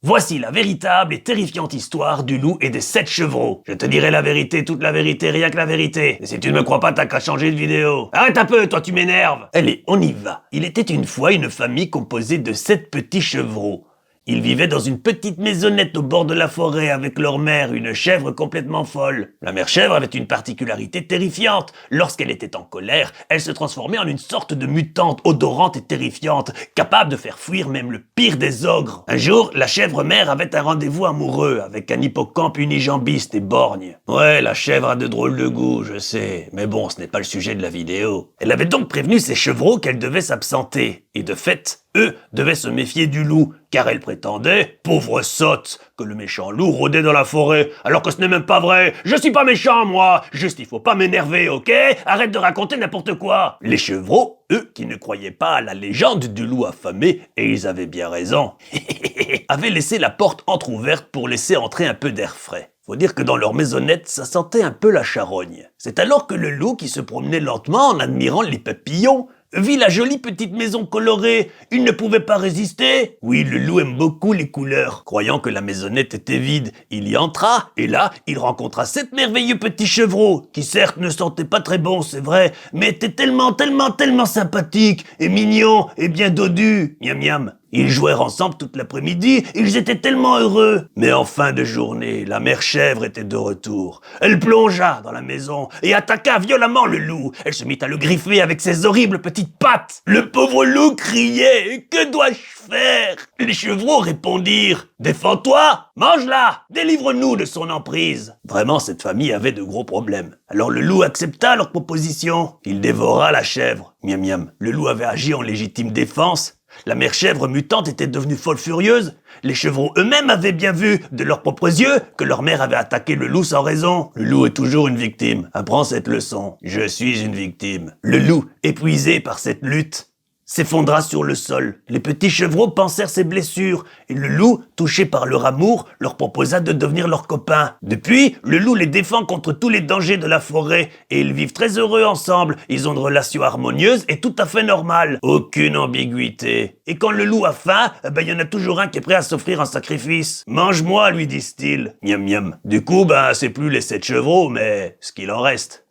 Voici la véritable et terrifiante histoire du loup et des 7 chevreaux. Je te dirai la vérité, toute la vérité, rien que la vérité. Et si tu ne me crois pas, t'as qu'à changer de vidéo. Arrête un peu, toi tu m'énerves. Allez, on y va. Il était une fois une famille composée de 7 petits chevreaux. Ils vivaient dans une petite maisonnette au bord de la forêt avec leur mère, une chèvre complètement folle. La mère chèvre avait une particularité terrifiante. Lorsqu'elle était en colère, elle se transformait en une sorte de mutante odorante et terrifiante, capable de faire fuir même le pire des ogres. Un jour, la chèvre mère avait un rendez-vous amoureux avec un hippocampe unijambiste et borgne. Ouais, la chèvre a de drôles de goût, je sais, mais bon, ce n'est pas le sujet de la vidéo. Elle avait donc prévenu ses chevreaux qu'elle devait s'absenter, et de fait, eux devaient se méfier du loup, car elle prétendait, pauvre sotte, que le méchant loup rôdait dans la forêt, alors que ce n'est même pas vrai. Je suis pas méchant, moi. Juste, il faut pas m'énerver, ok? Arrête de raconter n'importe quoi. Les chevreaux, eux, qui ne croyaient pas à la légende du loup affamé, et ils avaient bien raison, avaient laissé la porte entr'ouverte pour laisser entrer un peu d'air frais. Faut dire que dans leur maisonnette, ça sentait un peu la charogne. C'est alors que le loup, qui se promenait lentement en admirant les papillons, vit la jolie petite maison colorée. Il ne pouvait pas résister. Oui, le loup aime beaucoup les couleurs. Croyant que la maisonnette était vide, il y entra, et là, il rencontra 7 merveilleux petits chevreaux, qui certes ne sentaient pas très bon, c'est vrai, mais étaient tellement sympathiques, et mignons, et bien dodus. Miam miam. Ils jouèrent ensemble toute l'après-midi, ils étaient tellement heureux. Mais en fin de journée, la mère chèvre était de retour. Elle plongea dans la maison et attaqua violemment le loup. Elle se mit à le griffer avec ses horribles petites pattes. Le pauvre loup criait « Que dois-je faire ?» Les chevreaux répondirent « Défends-toi, mange-la, délivre-nous de son emprise. » Vraiment, cette famille avait de gros problèmes. Alors le loup accepta leur proposition. Il dévora la chèvre. Miam miam. Le loup avait agi en légitime défense. La mère chèvre mutante était devenue folle furieuse. Les chevreaux eux-mêmes avaient bien vu, de leurs propres yeux, que leur mère avait attaqué le loup sans raison. Le loup est toujours une victime. Apprends cette leçon. Je suis une victime. Le loup, épuisé par cette lutte, s'effondra sur le sol. Les petits chevreaux pansèrent ses blessures, et le loup, touché par leur amour, leur proposa de devenir leurs copains. Depuis, le loup les défend contre tous les dangers de la forêt, et ils vivent très heureux ensemble. Ils ont une relation harmonieuse et tout à fait normale. Aucune ambiguïté. Et quand le loup a faim, il y en a toujours un qui est prêt à s'offrir un sacrifice. « Mange-moi », lui disent-ils. Miam miam. Du coup, c'est plus les 7 chevreaux, mais ce qu'il en reste.